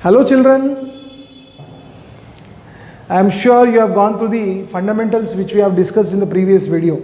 Hello children, I am sure you have gone through the fundamentals which we have discussed in the previous video.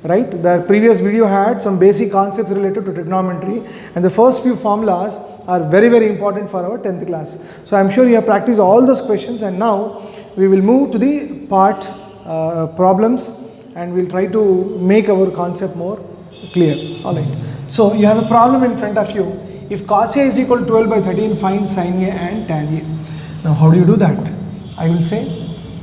Right? The previous video had some basic concepts related to trigonometry, and the first few formulas are very important for our 10th class. So I am sure you have practiced all those questions, and now we will move to the part problems, and we will try to make our concept more clear. Alright. So you have a problem in front of you. If cos A is equal to 12 by 13, find sin A and tan A. Now how do you do that? I will say,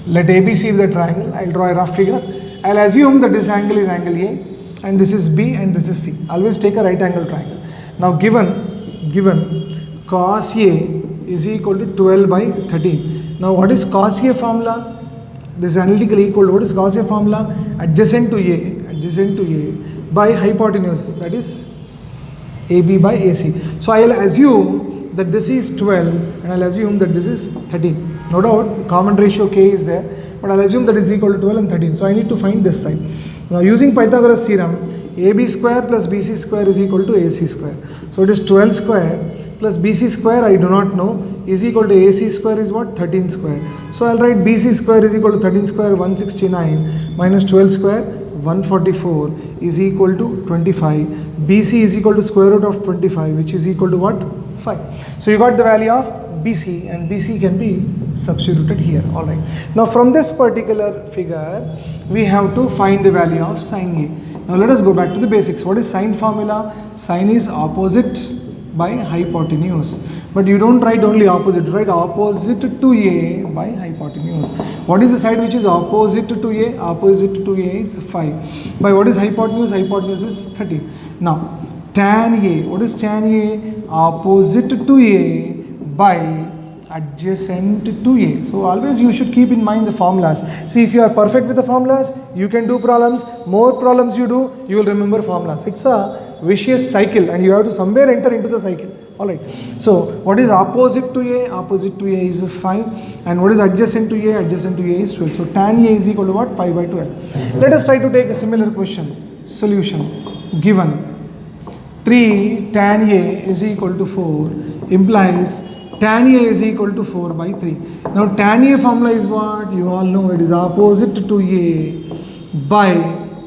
let ABC be the triangle. I will draw a rough figure. I will assume that this angle is angle A, and this is B, and this is C. Always take a right angle triangle. Now given cos A is equal to 12 by 13. Now what is cos A formula? This is analytically equal to what is cos A formula? Adjacent to A by hypotenuse, that is AB by AC. So I will assume that this is 12 and I will assume that this is 13. No doubt common ratio K is there, but I will assume that is equal to 12 and 13. So I need to find this side. Now using Pythagoras theorem, AB square plus BC square is equal to AC square. So it is 12 square plus BC square I do not know is equal to AC square is what? 13 square. So I will write BC square is equal to 13 square 169 minus 12 square 144 is equal to 25. BC is equal to square root of 25, which is equal to what? 5. So you got the value of BC, and BC can be substituted here. Alright. Now from this particular figure, we have to find the value of sin A. Now let us go back to the basics. What is sin formula? Sin is opposite by hypotenuse. But you don't write only opposite, write opposite to A by hypotenuse. What is the side which is opposite to A? Opposite to A is 5. By what is hypotenuse? Hypotenuse is 13. Now tan A, what is tan A? Opposite to A by adjacent to A. So always you should keep in mind the formulas. See, if you are perfect with the formulas, you can do problems. More problems you do, you will remember formulas. It's a vicious cycle, and you have to somewhere enter into the cycle. Alright. So what is opposite to A? Opposite to A is 5. And what is adjacent to A? Adjacent to A is 12. So tan A is equal to what? 5 by 12. Let us try to take a similar question. Solution. Given 3 tan A is equal to 4 implies tan A is equal to 4 by 3. Now tan A formula is what? You all know it is opposite to A by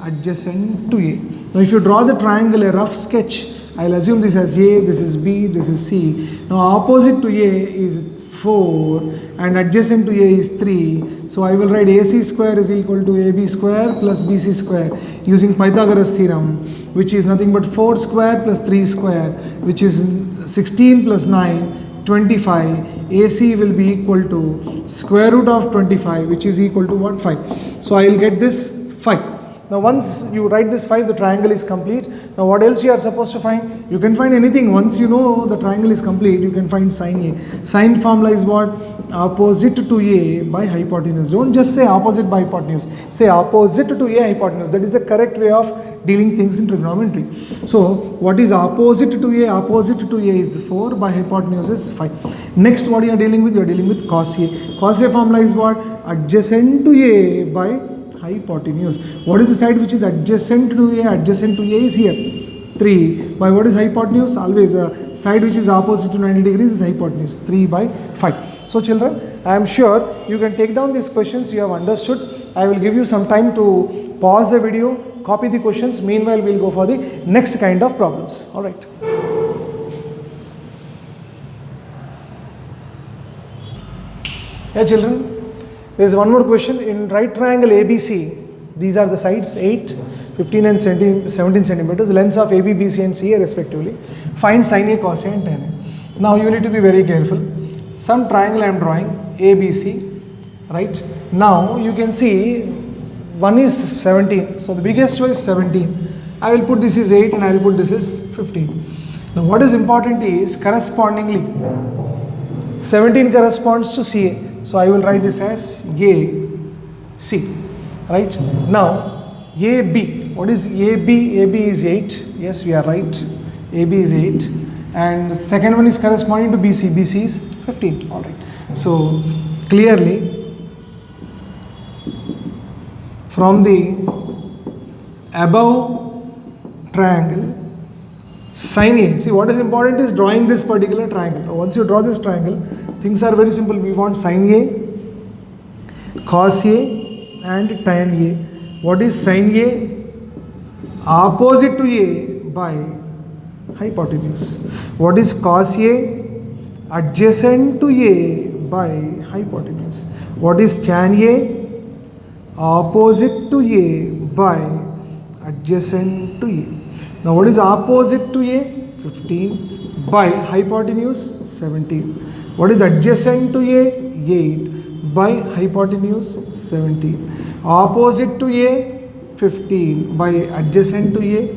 adjacent to A. Now if you draw the triangle, a rough sketch, I will assume this as A, this is B, this is C. Now opposite to A is 4 and adjacent to A is 3. So I will write AC square is equal to AB square plus BC square using Pythagoras theorem, which is nothing but 4 square plus 3 square, which is 16 plus 9, 25. AC will be equal to square root of 25, which is equal to what? 5. So I will get this 5. Now once you write this 5, the triangle is complete. Now what else you are supposed to find? You can find anything. Once you know the triangle is complete, you can find sin A. Sin formula is what? Opposite to A by hypotenuse. Don't just say opposite by hypotenuse. Say opposite to A hypotenuse. That is the correct way of dealing things in trigonometry. So what is opposite to A? Opposite to A is 4 by hypotenuse is 5. Next, what you are dealing with? You are dealing with cos A. Cos A formula is what? Adjacent to A by hypotenuse. What is the side which is adjacent to A? Adjacent to A is here. 3 by what is hypotenuse? Always a side which is opposite to 90 degrees is hypotenuse. 3 by 5. So children, I am sure you can take down these questions you have understood. I will give you some time to pause the video, copy the questions. Meanwhile, we will go for the next kind of problems. Alright. Yeah children. There is one more question. In right triangle ABC, these are the sides 8, 15 and 17 centimeters, lengths of AB, BC and CA respectively. Find sin A, cos A and tan A. Now you need to be very careful. Some triangle I am drawing, ABC, right? Now you can see one is 17. So the biggest one is 17. I will put this is 8 and I will put this is 15. Now what is important is correspondingly 17 corresponds to CA. So I will write this as AC, right? Now AB, what is AB? AB is 8, yes we are right, AB is 8, and second one is corresponding to BC, BC is 15, alright. So clearly from the above triangle Sin A. See, what is important is drawing this particular triangle. Now, once you draw this triangle, things are very simple. We want sin A, cos A and tan A. What is sin A? Opposite to A by hypotenuse. What is cos A? Adjacent to A by hypotenuse. What is tan A? Opposite to A by adjacent to A. Now what is opposite to A? 15 by hypotenuse 17. What is adjacent to A? 8 by hypotenuse 17. Opposite to A? 15 by adjacent to A?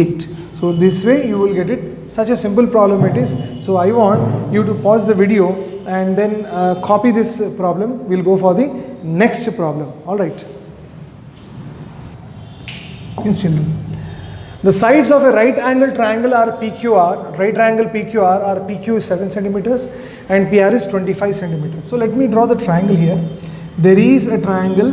8. So this way you will get it. Such a simple problem it is. So I want you to pause the video and then copy this problem. We'll go for the next problem. Alright. Yes, children. The sides of a right angle triangle are PQR, right angle PQR are PQ is 7 centimeters and PR is 25 centimeters. So let me draw the triangle here. There is a triangle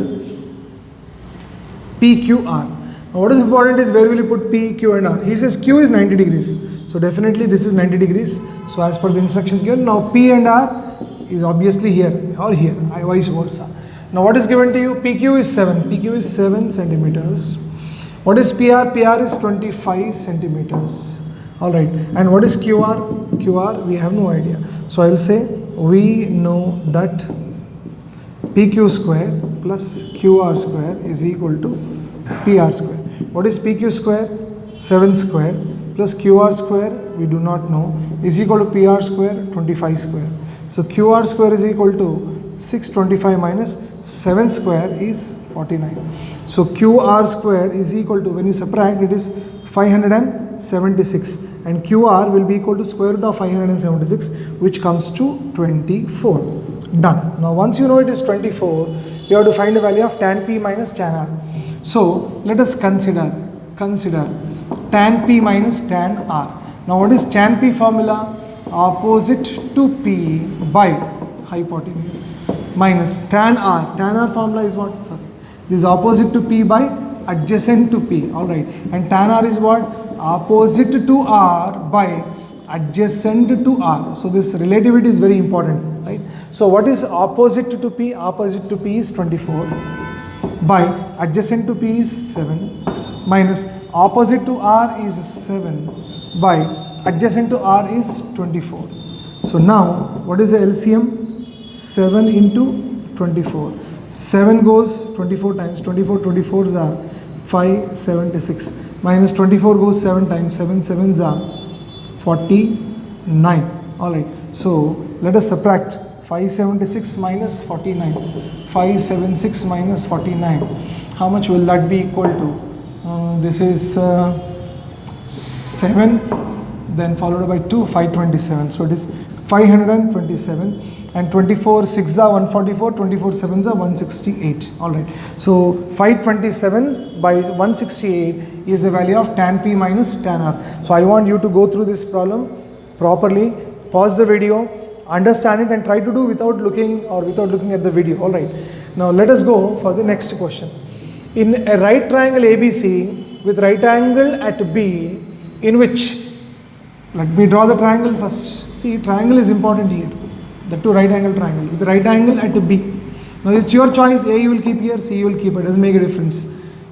PQR. Now what is important is where will you put P, Q and R? He says Q is 90 degrees. So definitely this is 90 degrees. So as per the instructions given, now P and R is obviously here or here, vice versa. Now what is given to you? PQ is 7. PQ is 7 centimeters. What is PR? PR is 25 centimeters. Alright. And what is QR? QR, we have no idea. So I will say, we know that PQ square plus QR square is equal to PR square. What is PQ square? 7 square plus QR square, we do not know, is equal to PR square, 25 square. So QR square is equal to 625 minus 7 square is 49. So QR square is equal to, when you subtract, it is 576 and QR will be equal to square root of 576, which comes to 24. Done. Now once you know it is 24, you have to find the value of tan P minus tan R. So let us consider tan P minus tan R. Now what is tan P formula? Opposite to P by hypotenuse minus tan R. Tan R formula is what? Sorry. This is opposite to P by adjacent to P. Alright. And tan R is what? Opposite to R by adjacent to R. So this relativity is very important. Right. So what is opposite to P? Opposite to P is 24 by adjacent to P is 7 minus opposite to R is 7 by adjacent to R is 24. So now what is the LCM? 7 into 24. 7 goes 24 times, 24s are 576 minus 24 goes 7 times, 7 sevens are 49. Alright, so let us subtract 576 minus 49. 576 minus 49. How much will that be equal to? This is 7, then followed by 2, 527. So it is 527. And 24 6s are 144, 24 7s are 168. Alright. So 527 by 168 is the value of tan P minus tan R. So I want you to go through this problem properly, pause the video, understand it and try to do without looking at the video. Alright. Now let us go for the next question. In a right triangle ABC with right angle at B, in which, let me draw the triangle first. See, triangle is important here. The two right angle triangle with the right angle at B. Now it's your choice. A you will keep here, C you will keep. It doesn't make a difference.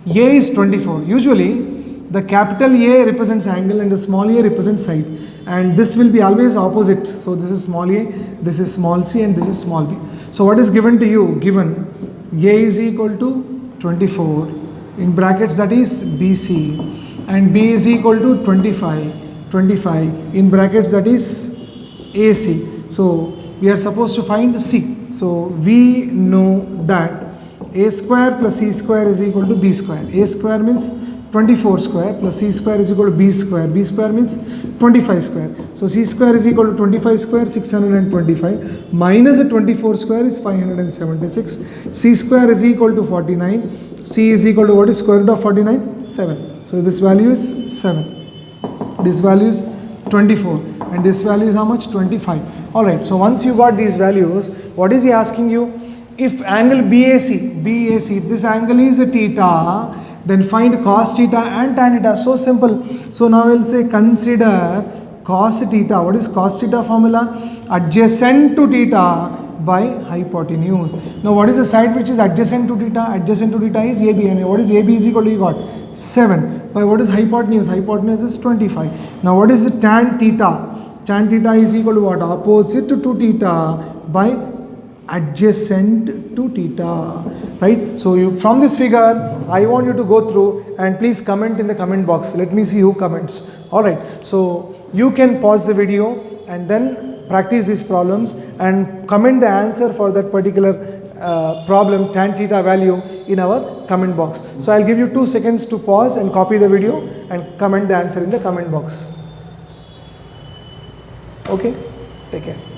A is 24. Usually the capital A represents angle and the small a represents side. And this will be always opposite. So this is small a, this is small c and this is small b. So what is given to you? Given A is equal to 24 in brackets, that is BC, and B is equal to 25 in brackets, that is AC. So we are supposed to find C. So we know that A square plus C square is equal to B square. A square means 24 square plus C square is equal to B square. B square means 25 square. So C square is equal to 25 square, 625 minus the 24 square is 576. C square is equal to 49. C is equal to what is square root of 49? 7. So this value is 7. This value is 24 and this value is how much? 25. Alright, so once you got these values, what is he asking you? If angle BAC, this angle is a theta Then find cos theta and tan theta. So simple. So now we'll say consider cos theta. What is cos theta formula? Adjacent to theta by hypotenuse. Now what is the side which is adjacent to theta? Adjacent to theta is AB, and what is AB is equal to, you got 7. By what is hypotenuse? Hypotenuse is 25. Now what is the tan theta? Tan theta is equal to what? Opposite to theta by adjacent to theta, right? So you, from this figure, I want you to go through and please comment in the comment box. Let me see who comments. All right, so you can pause the video and then practice these problems and comment the answer for that particular problem, tan theta value, in our comment box. So I'll give you 2 seconds to pause and copy the video and comment the answer in the comment box. Okay, take care.